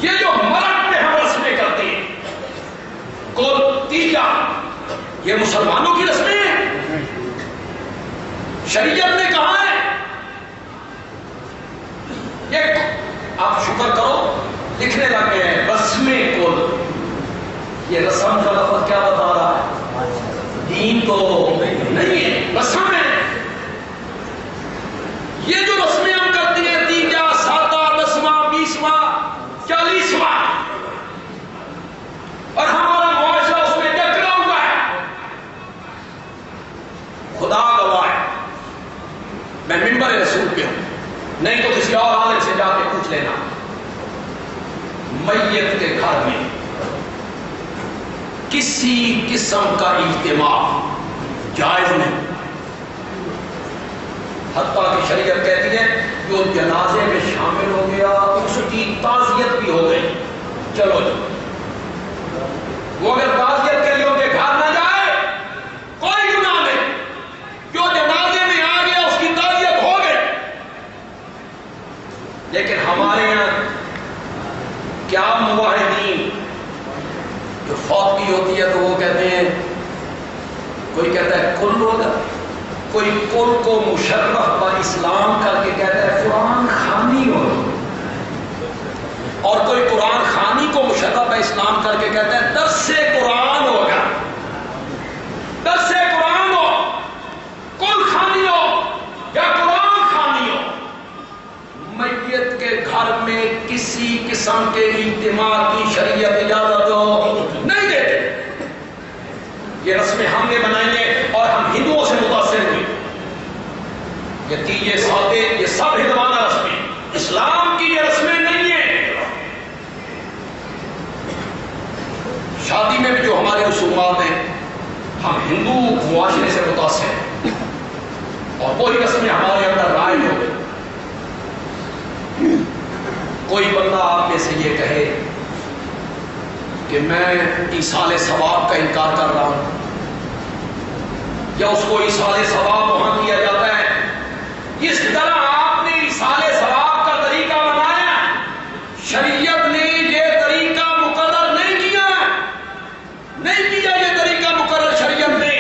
یہ جو مرد میں ہم رسمیں کرتے ہیں تیجا، یہ مسلمانوں کی رسمیں ہیں؟ شریعت نے کہا ہے یہ آپ شکر کرو لکھنے لگے ہیں رسمیں کل. یہ رسم کا لفظ کیا بتا رہا ہے؟ دین تو نہیں ہے، رسم ہے. یہ جو رسمیں ہم کرتی ہیں تیجا، ساتواں، 10واں، 20واں، 40واں، اور ہمارا معاشرہ اس میں ٹکرا ہوا ہے. خدا گواہ ہے میں منبر رسول پہ ہوں، نہیں تو کسی اور عالم سے جا کے پوچھ لینا. میت کے گھر میں کسی قسم کا اجتماع جائز نہیں. حتیٰ کہ شریعت کہتی ہے جو جنازے میں شامل ہو گیا اس کی تعزیت بھی ہو گئی، چلو جی. وہ اگر تعزیت کے لیے ان کے گھر نہ جائے کوئی گناہ نہیں، جو جنازے میں آ گیا اس کی تعزیت ہو گئی. لیکن ہمارے یہاں کیا مواحدین جو فوت ہوتی ہے تو وہ کہتے ہیں، کوئی کہتا ہے کل ہوگا، کوئی کل کو مشرف پر اسلام کر کے کہتا ہے قرآن خوانی ہو، اور کوئی قرآن خوانی کو مشرف پر اسلام کر کے کہتا ہے درس قرآن ہوگا. درس قرآن ہو، کل خوانی ہو یا قرآن خوانی ہو، میت کے گھر میں کسی قسم کے اجتماع کی شریعت اجازت نہیں دیتے. یہ رسمیں ہم نے بنائی ہیں اور ہم ہندوؤں سے متاثر ہوئے. یہ تیجے، ساتے، یہ سب ہندوانہ رسمیں، اسلام کی یہ رسمیں نہیں ہیں. شادی میں بھی جو ہمارے رسومات ہیں ہم ہندو معاشرے سے متاثر ہیں اور وہی رسمیں ہمارے اندر رائج ہو گئی. کوئی بندہ آپ میں سے یہ کہے کہ میں ایصال ثواب کا انکار کر رہا ہوں، یا اس کو ایصال ثواب وہاں کیا جاتا ہے اس طرح آپ نے ایصال ثواب کا طریقہ بنایا، شریعت نے یہ طریقہ مقرر نہیں کیا، نہیں کیا یہ طریقہ مقرر شریعت نے،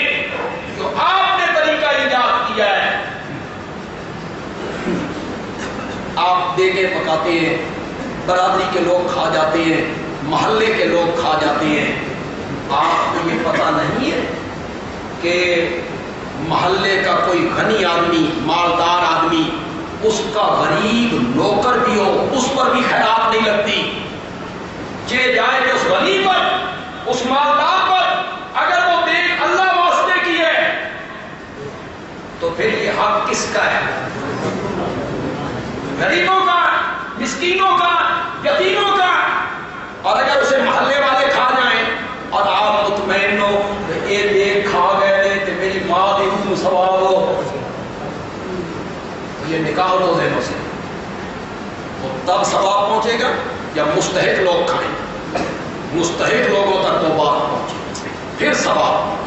جو آپ نے طریقہ ایجاد کیا ہے. آپ دیگیں پکاتے ہیں، برادری کے لوگ کھا جاتے ہیں، محلے کے لوگ کھا جاتے ہیں. آپ کو یہ پتہ نہیں ہے کہ محلے کا کوئی غنی آدمی، مالدار آدمی، اس کا غریب نوکر بھی ہو اس پر بھی خیرات نہیں لگتی. جائے کہ اس غنی پر، اس مالدار پر اگر وہ دیکھ اللہ واسطے کی ہے تو پھر یہ حق کس کا ہے؟ غریبوں کا، مسکینوں کا، یتیموں کا. اور اگر اسے محلے والے کھا جائیں اور آپ مطمئن ہو کہ یہ دیکھ کھا گئے تو میری ماں کی روح سوار ہو، یہ نکال دو ذہنوں سے. وہ تب ثواب پہنچے گا یا مستحق لوگ کھائیں، مستحق لوگوں تک وہ بات پہنچے پھر ثواب.